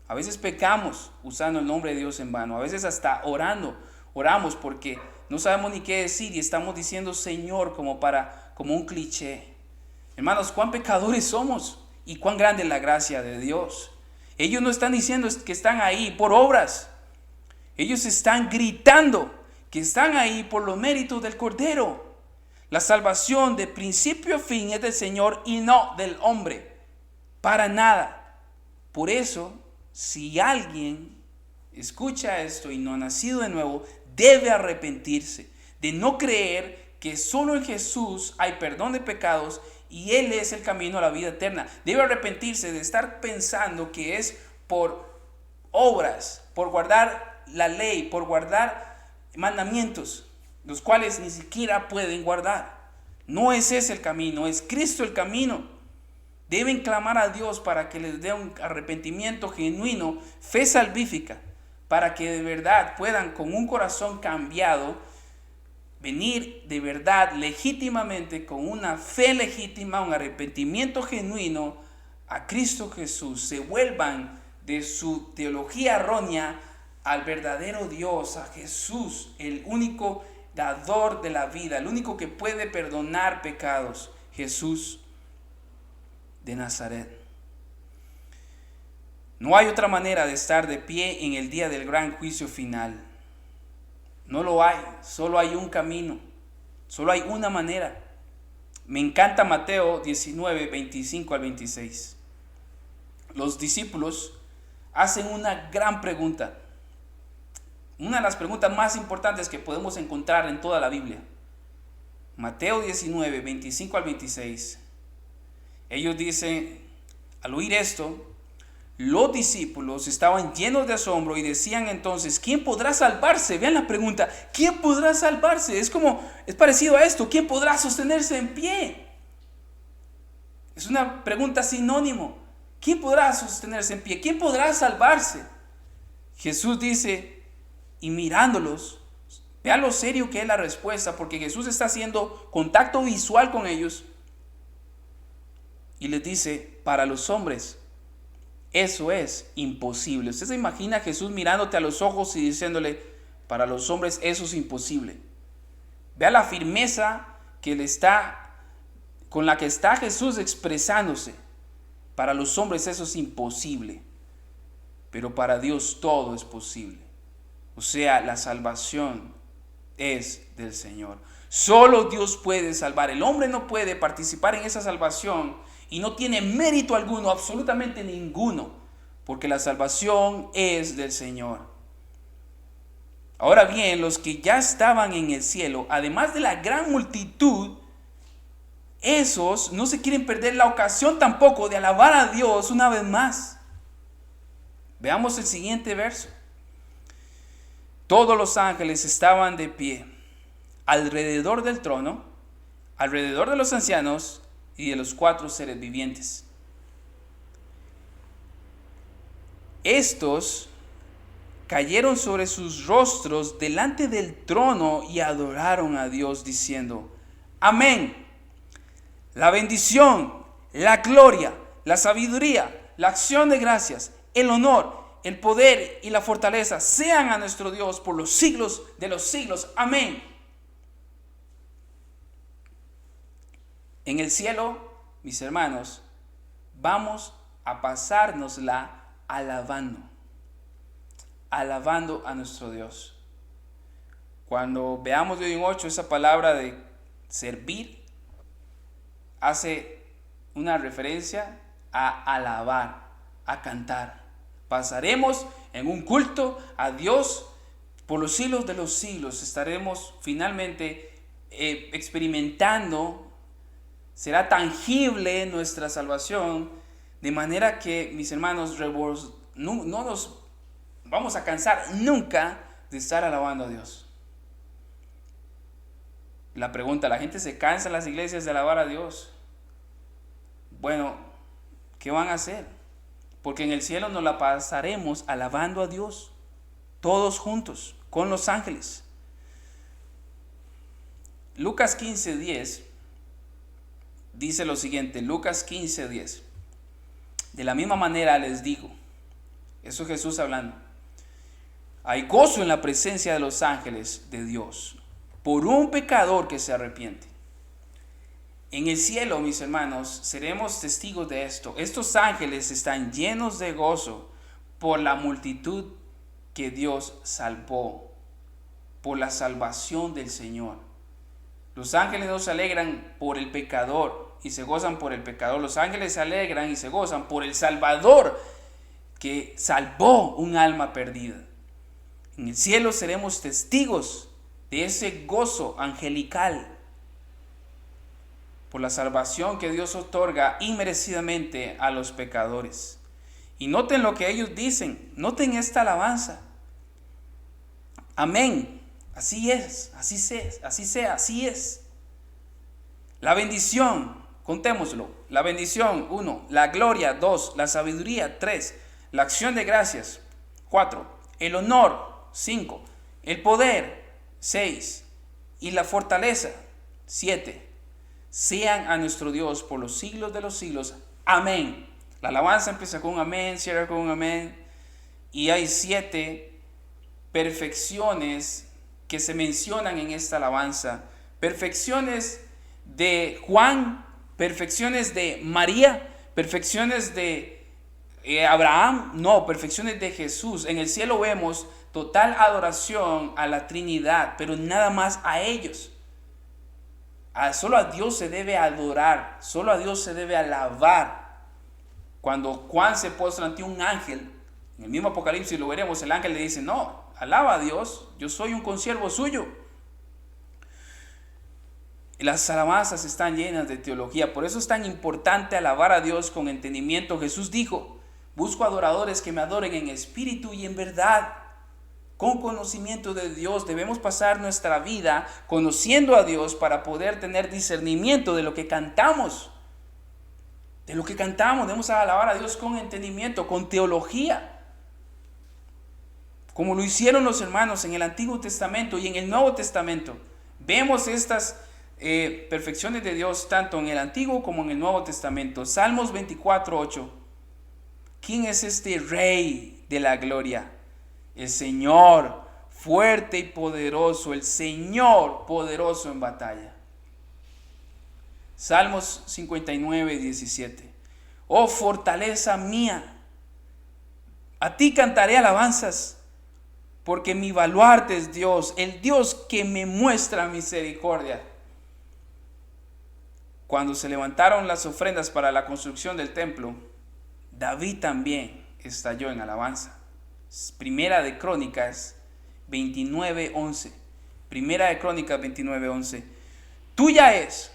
a veces pecamos usando el nombre de Dios en vano, a veces hasta oramos porque no sabemos ni qué decir y estamos diciendo Señor como un cliché. Hermanos, cuán pecadores somos y cuán grande es la gracia de Dios. Ellos no están diciendo que están ahí por obras, ellos están gritando que están ahí por los méritos del Cordero. La salvación de principio a fin es del Señor y no del hombre, para nada. Por eso, si alguien escucha esto y no ha nacido de nuevo, debe arrepentirse de no creer que solo en Jesús hay perdón de pecados y Él es el camino a la vida eterna. Debe arrepentirse de estar pensando que es por obras, por guardar la ley, por guardar mandamientos, los cuales ni siquiera pueden guardar. No es ese el camino, es Cristo el camino. Deben clamar a Dios para que les dé un arrepentimiento genuino, fe salvífica, para que de verdad puedan con un corazón cambiado venir de verdad legítimamente, con una fe legítima, un arrepentimiento genuino a Cristo Jesús, se vuelvan de su teología errónea al verdadero Dios, a Jesús, el único dador de la vida, el único que puede perdonar pecados, Jesús de Nazaret. No hay otra manera de estar de pie en el día del gran juicio final. No lo hay, solo hay un camino, solo hay una manera. Me encanta Mateo 19, 25 al 26. Los discípulos hacen una gran pregunta. Una de las preguntas más importantes que podemos encontrar en toda la Biblia. Mateo 19, 25 al 26. Ellos dicen, al oír esto, los discípulos estaban llenos de asombro y decían entonces, ¿quién podrá salvarse? Vean la pregunta, ¿quién podrá salvarse? Es parecido a esto, ¿quién podrá sostenerse en pie? Es una pregunta sinónimo. ¿Quién podrá sostenerse en pie? ¿Quién podrá salvarse? Jesús dice, y mirándolos, vean lo serio que es la respuesta, porque Jesús está haciendo contacto visual con ellos y les dice, para los hombres eso es imposible. Usted se imagina a Jesús mirándote a los ojos y diciéndole, para los hombres eso es imposible. Vea la firmeza con la que está Jesús expresándose. Para los hombres eso es imposible, pero para Dios todo es posible. O sea, la salvación es del Señor. Solo Dios puede salvar. El hombre no puede participar en esa salvación y no tiene mérito alguno, absolutamente ninguno, porque la salvación es del Señor. Ahora bien, los que ya estaban en el cielo, además de la gran multitud, esos no se quieren perder la ocasión tampoco de alabar a Dios una vez más. Veamos el siguiente verso. Todos los ángeles estaban de pie alrededor del trono, alrededor de los ancianos y de los 4 seres vivientes. Estos cayeron sobre sus rostros delante del trono y adoraron a Dios diciendo, amén. La bendición, la gloria, la sabiduría, la acción de gracias, el honor, el poder y la fortaleza sean a nuestro Dios por los siglos de los siglos. Amén. En el cielo, mis hermanos, vamos a pasárnosla alabando a nuestro Dios. Cuando veamos de hoy en 8 esa palabra de servir, hace una referencia a alabar, a cantar. Pasaremos en un culto a Dios por los siglos de los siglos. Estaremos finalmente experimentando. Será tangible nuestra salvación, de manera que, mis hermanos, no nos vamos a cansar nunca de estar alabando a Dios. La pregunta, ¿la gente se cansa en las iglesias de alabar a Dios? Bueno, ¿qué van a hacer? Porque en el cielo nos la pasaremos alabando a Dios, todos juntos, con los ángeles. Lucas 15:10 dice lo siguiente, Lucas 15:10. De la misma manera les digo, eso es Jesús hablando, hay gozo en la presencia de los ángeles de Dios por un pecador que se arrepiente. En el cielo, mis hermanos, seremos testigos de esto. Estos ángeles están llenos de gozo por la multitud que Dios salvó, por la salvación del Señor. Los ángeles no se alegran por el pecador y se gozan por el pecador. Los ángeles se alegran y se gozan por el Salvador que salvó un alma perdida. En el cielo seremos testigos de ese gozo angelical por la salvación que Dios otorga inmerecidamente a los pecadores. Y noten lo que ellos dicen, noten esta alabanza. Amén. Así es, así sea, así es. La bendición, contémoslo. La bendición, 1. La gloria, 2. La sabiduría, 3. La acción de gracias, 4. El honor, 5. El poder, 6. Y la fortaleza, 7. Sean a nuestro Dios por los siglos de los siglos. Amén. La alabanza empieza con un amén, cierra con un amén. Y hay 7 perfecciones que se mencionan en esta alabanza. Perfecciones de Juan, perfecciones de María, perfecciones de Abraham, no, perfecciones de Jesús. En el cielo vemos total adoración a la Trinidad, pero nada más a ellos. Solo a Dios se debe adorar, solo a Dios se debe alabar. Cuando Juan se postra ante un ángel, en el mismo Apocalipsis lo veremos, el ángel le dice, no, alaba a Dios, yo soy un consiervo suyo. Las alabanzas están llenas de teología, por eso es tan importante alabar a Dios con entendimiento. Jesús dijo, busco adoradores que me adoren en espíritu y en verdad. Con conocimiento de Dios debemos pasar nuestra vida conociendo a Dios para poder tener discernimiento de lo que cantamos. De lo que cantamos debemos alabar a Dios con entendimiento, con teología. Como lo hicieron los hermanos en el Antiguo Testamento y en el Nuevo Testamento. Vemos estas perfecciones de Dios tanto en el Antiguo como en el Nuevo Testamento. Salmos 24:8. ¿Quién es este Rey de la gloria? El Señor, fuerte y poderoso, el Señor poderoso en batalla. Salmos 59:17. Oh fortaleza mía, a ti cantaré alabanzas, porque mi baluarte es Dios, el Dios que me muestra misericordia. Cuando se levantaron las ofrendas para la construcción del templo, David también estalló en alabanza. Primera de Crónicas 29:11. Primera de Crónicas 29:11. Tuya es,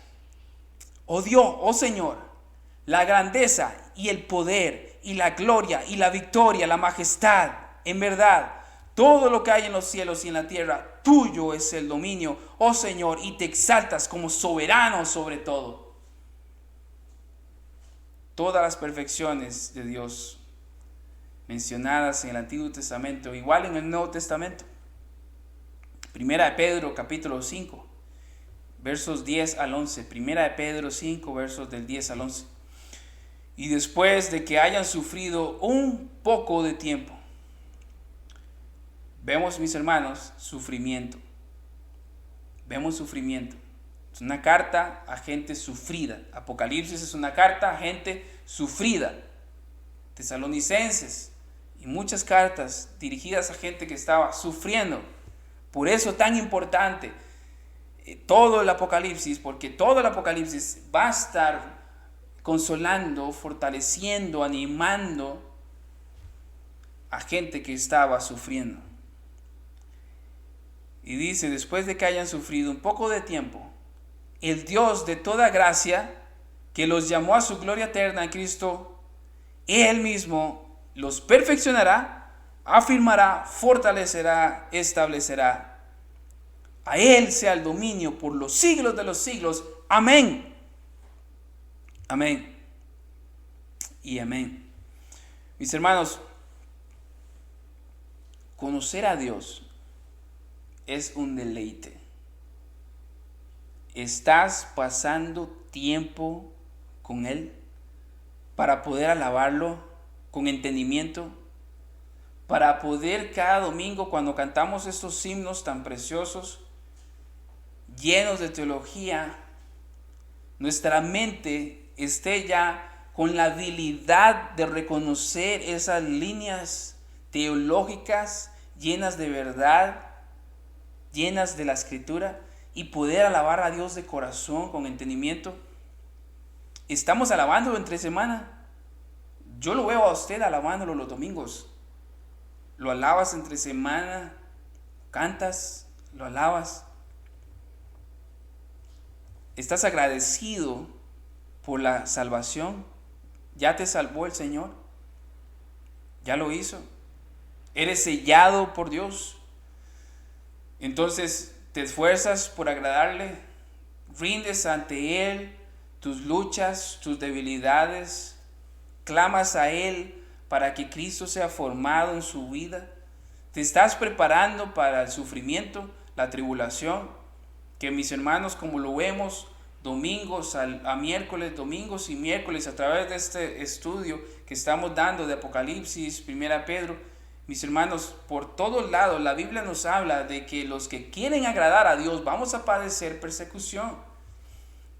oh Dios, oh Señor, la grandeza y el poder y la gloria y la victoria, la majestad. En verdad, todo lo que hay en los cielos y en la tierra, tuyo es el dominio, oh Señor, y te exaltas como soberano sobre todo. Todas las perfecciones de Dios mencionadas en el Antiguo Testamento, igual en el Nuevo Testamento. Primera de Pedro, capítulo 5, versos 10 al 11. Primera de Pedro 5, versos del 10 al 11. Y después de que hayan sufrido un poco de tiempo, vemos, mis hermanos, sufrimiento. Vemos sufrimiento. Es una carta a gente sufrida. Apocalipsis es una carta a gente sufrida. Tesalonicenses y muchas cartas dirigidas a gente que estaba sufriendo. Por eso tan importante todo el Apocalipsis, porque todo el Apocalipsis va a estar consolando, fortaleciendo, animando a gente que estaba sufriendo. Y dice, después de que hayan sufrido un poco de tiempo, el Dios de toda gracia, que los llamó a su gloria eterna en Cristo, Él mismo los perfeccionará, afirmará, fortalecerá, establecerá. A Él sea el dominio por los siglos de los siglos. Amén. Amén. Y amén. Mis hermanos, conocer a Dios es un deleite. ¿Estás pasando tiempo con Él para poder alabarlo con entendimiento? Para poder cada domingo, cuando cantamos estos himnos tan preciosos, llenos de teología, nuestra mente esté ya con la habilidad de reconocer esas líneas teológicas llenas de verdad, llenas de la Escritura, y poder alabar a Dios de corazón, con entendimiento. Estamos alabándolo entre semana. Yo lo veo a usted alabándolo los domingos. Lo alabas entre semana, cantas, lo alabas. ¿Estás agradecido por la salvación? ¿Ya te salvó el Señor? ¿Ya lo hizo? ¿Eres sellado por Dios? Entonces te esfuerzas por agradarle, rindes ante Él tus luchas, tus debilidades, clamas a Él para que Cristo sea formado en su vida. Te estás preparando para el sufrimiento, la tribulación, que mis hermanos, como lo vemos domingos a miércoles, domingos y miércoles a través de este estudio que estamos dando de Apocalipsis, Primera Pedro, mis hermanos, por todos lados la Biblia nos habla de que los que quieren agradar a Dios vamos a padecer persecución.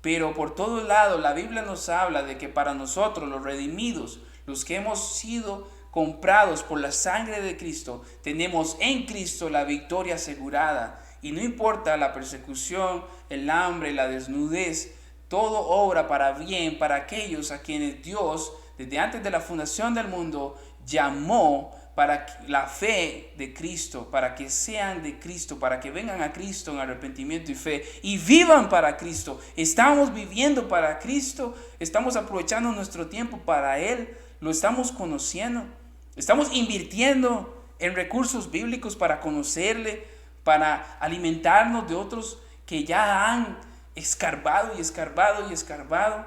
Pero por todos lados la Biblia nos habla de que para nosotros, los redimidos, los que hemos sido comprados por la sangre de Cristo, tenemos en Cristo la victoria asegurada. Y no importa la persecución, el hambre, la desnudez, todo obra para bien para aquellos a quienes Dios, desde antes de la fundación del mundo, llamó para la fe de Cristo, para que sean de Cristo, para que vengan a Cristo en arrepentimiento y fe y vivan para Cristo. Estamos viviendo para Cristo, estamos aprovechando nuestro tiempo para Él, lo estamos conociendo, estamos invirtiendo en recursos bíblicos para conocerle, para alimentarnos de otros que ya han escarbado y escarbado y escarbado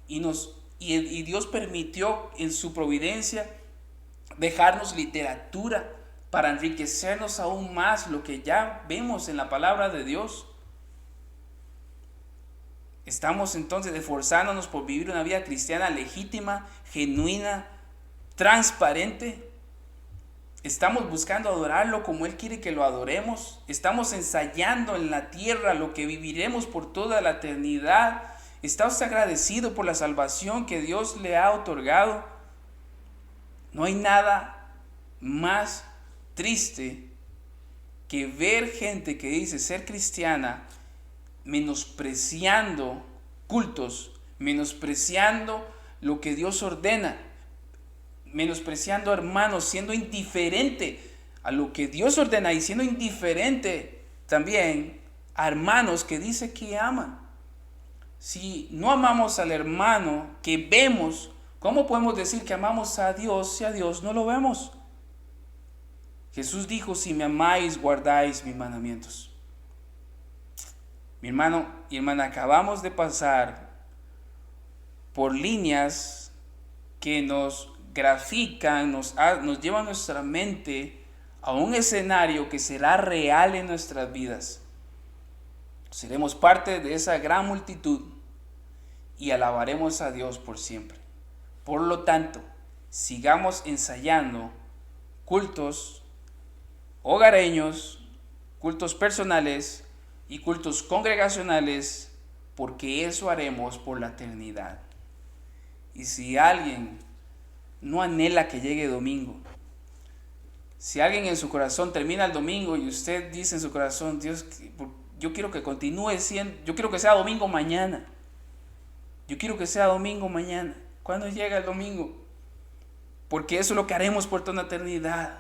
y Dios permitió en su providencia dejarnos literatura para enriquecernos aún más lo que ya vemos en la palabra de Dios. Estamos entonces esforzándonos por vivir una vida cristiana legítima, genuina, transparente. Estamos buscando adorarlo como Él quiere que lo adoremos. Estamos ensayando en la tierra lo que viviremos por toda la eternidad. ¿Está usted agradecido por la salvación que Dios le ha otorgado? No hay nada más triste que ver gente que dice ser cristiana menospreciando cultos, menospreciando lo que Dios ordena, menospreciando a hermanos, siendo indiferente a lo que Dios ordena y siendo indiferente también a hermanos que dice que aman. Si no amamos al hermano que vemos, ¿cómo podemos decir que amamos a Dios si a Dios no lo vemos? Jesús dijo, si me amáis, guardáis mis mandamientos. Mi hermano y hermana, acabamos de pasar por líneas que nos grafican, nos llevan nuestra mente a un escenario que será real en nuestras vidas. Seremos parte de esa gran multitud y alabaremos a Dios por siempre. Por lo tanto, sigamos ensayando cultos hogareños, cultos personales y cultos congregacionales, porque eso haremos por la eternidad. Y si alguien no anhela que llegue domingo, si alguien en su corazón termina el domingo y usted dice en su corazón, Dios, yo quiero que continúe siendo, yo quiero que sea domingo mañana, yo quiero que sea domingo mañana. ¿Cuándo llega el domingo? Porque eso es lo que haremos por toda la eternidad,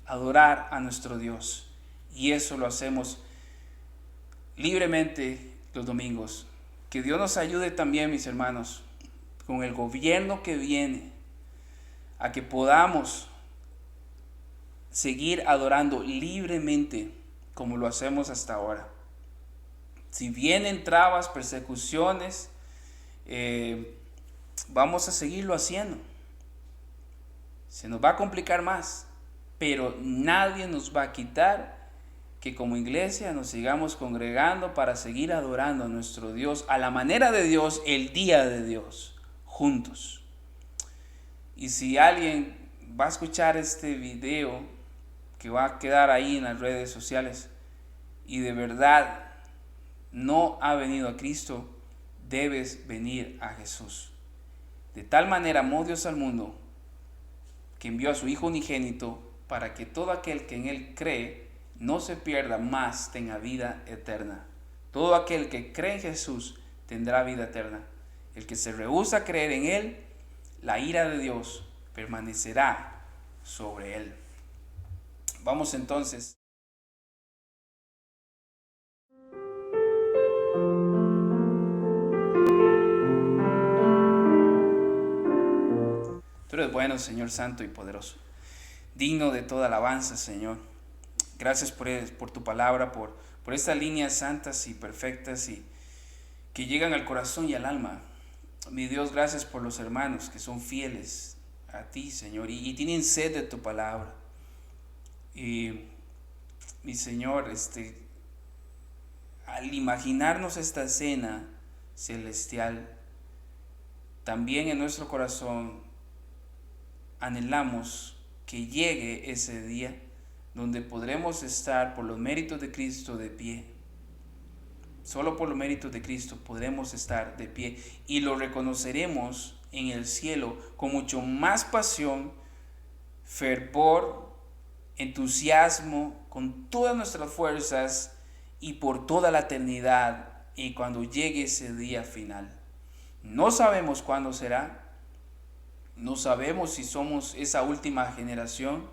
adorar a nuestro Dios. Y eso lo hacemos libremente los domingos. Que Dios nos ayude también, mis hermanos, con el gobierno que viene, a que podamos seguir adorando libremente como lo hacemos hasta ahora. Si vienen trabas, persecuciones, vamos a seguirlo haciendo. Se nos va a complicar más, pero nadie nos va a quitar que como iglesia nos sigamos congregando para seguir adorando a nuestro Dios a la manera de Dios, el día de Dios, juntos. Y si alguien va a escuchar este video que va a quedar ahí en las redes sociales y de verdad no ha venido a Cristo, debes venir a Jesús. De tal manera amó Dios al mundo que envió a su Hijo unigénito para que todo aquel que en Él cree no se pierda, más tenga vida eterna. Todo aquel que cree en Jesús tendrá vida eterna. El que se rehúsa a creer en Él, la ira de Dios permanecerá sobre él. Vamos entonces. Tú eres bueno, Señor santo y poderoso, digno de toda alabanza, Señor. Gracias por tu palabra, por estas líneas santas y perfectas y que llegan al corazón y al alma. Mi Dios, gracias por los hermanos que son fieles a ti, Señor, y tienen sed de tu palabra. Y mi Señor, al imaginarnos esta cena celestial, también en nuestro corazón anhelamos que llegue ese día donde podremos estar por los méritos de Cristo de pie. Solo por los méritos de Cristo podremos estar de pie y lo reconoceremos en el cielo con mucho más pasión, fervor, entusiasmo, con todas nuestras fuerzas y por toda la eternidad y cuando llegue ese día final. No sabemos cuándo será, no sabemos si somos esa última generación,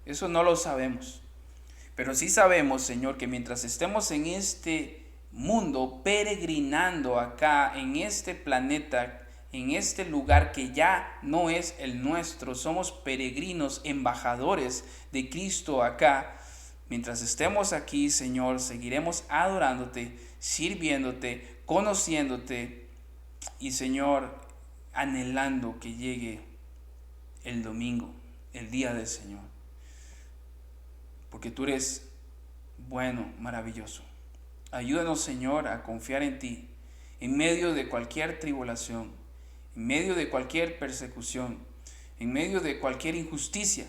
eso no lo sabemos. Pero sí sabemos, Señor, que mientras estemos en este mundo peregrinando acá, en este planeta, en este lugar que ya no es el nuestro, somos peregrinos, embajadores de Cristo acá. Mientras estemos aquí, Señor, seguiremos adorándote, sirviéndote, conociéndote y, Señor, anhelando que llegue el domingo, el día del Señor. Porque tú eres bueno, maravilloso. Ayúdanos, Señor, a confiar en ti en medio de cualquier tribulación, en medio de cualquier persecución, en medio de cualquier injusticia,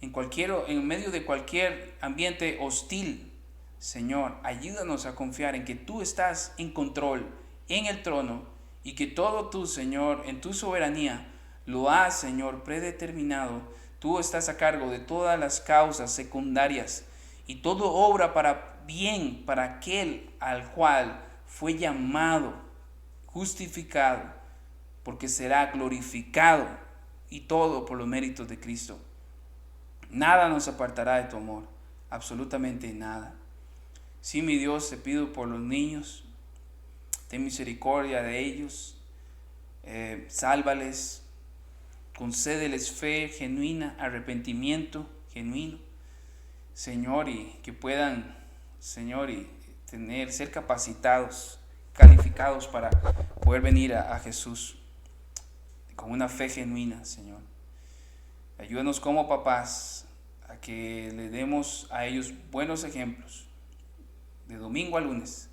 en medio de cualquier ambiente hostil. Señor, ayúdanos a confiar en que tú estás en control, en el trono, y que todo tú, Señor, en tu soberanía, lo has, Señor, predeterminado. Tú estás a cargo de todas las causas secundarias y todo obra para bien para aquel al cual fue llamado, justificado, porque será glorificado, y todo por los méritos de Cristo. Nada nos apartará de tu amor, absolutamente nada. Sí, mi Dios, te pido por los niños, ten misericordia de ellos, sálvales, concédeles fe genuina, arrepentimiento genuino, Señor, y que puedan, Señor, y ser capacitados, calificados para poder venir a Jesús con una fe genuina, Señor. Ayúdanos como papás a que le demos a ellos buenos ejemplos de domingo a lunes.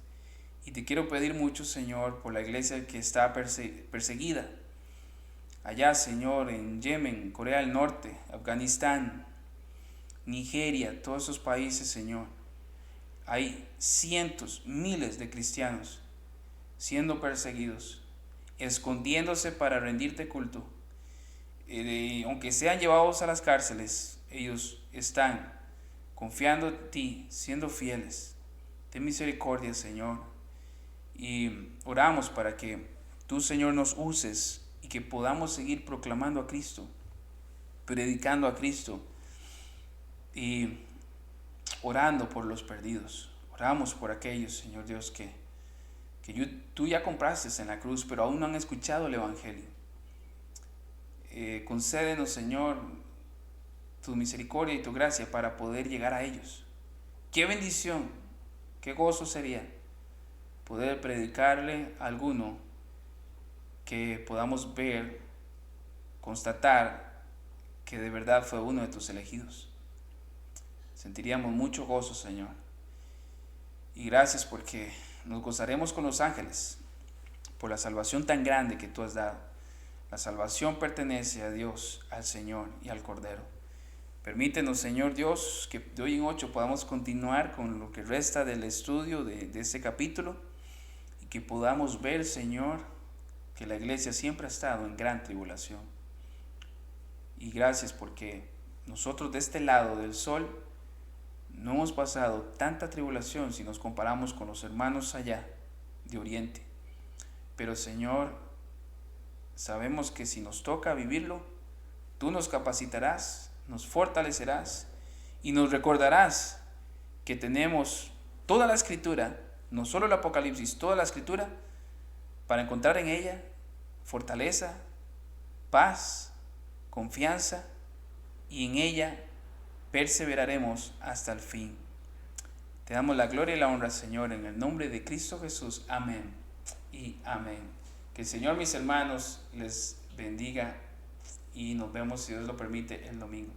Y te quiero pedir mucho, Señor, por la iglesia que está perseguida allá, Señor, en Yemen, Corea del Norte, Afganistán, Nigeria, todos esos países, Señor. Hay cientos, miles de cristianos siendo perseguidos, escondiéndose para rendirte culto. Aunque sean llevados a las cárceles, ellos están confiando en ti, siendo fieles. Ten misericordia, Señor. Y oramos para que tú, Señor, nos uses y que podamos seguir proclamando a Cristo, predicando a Cristo y orando por los perdidos. Oramos por aquellos, Señor Dios, que tú ya compraste en la cruz, pero aún no han escuchado el Evangelio. Concédenos, Señor, tu misericordia y tu gracia para poder llegar a ellos. Qué bendición, qué gozo sería poder predicarle a alguno que podamos ver, constatar que de verdad fue uno de tus elegidos. Sentiríamos mucho gozo, Señor. Y gracias porque nos gozaremos con los ángeles por la salvación tan grande que tú has dado. La salvación pertenece a Dios, al Señor y al Cordero. Permítenos, Señor Dios, que de hoy en 8 podamos continuar con lo que resta del estudio de este capítulo y que podamos ver, Señor, que la iglesia siempre ha estado en gran tribulación. Y gracias porque nosotros de este lado del sol no hemos pasado tanta tribulación si nos comparamos con los hermanos allá de Oriente. Pero, Señor, sabemos que si nos toca vivirlo, tú nos capacitarás, nos fortalecerás y nos recordarás que tenemos toda la Escritura, no solo el Apocalipsis, toda la Escritura, para encontrar en ella fortaleza, paz, confianza, y en ella perseveraremos hasta el fin. Te damos la gloria y la honra, Señor, en el nombre de Cristo Jesús. Amén y amén. Que el Señor, mis hermanos, les bendiga y nos vemos, si Dios lo permite, el domingo.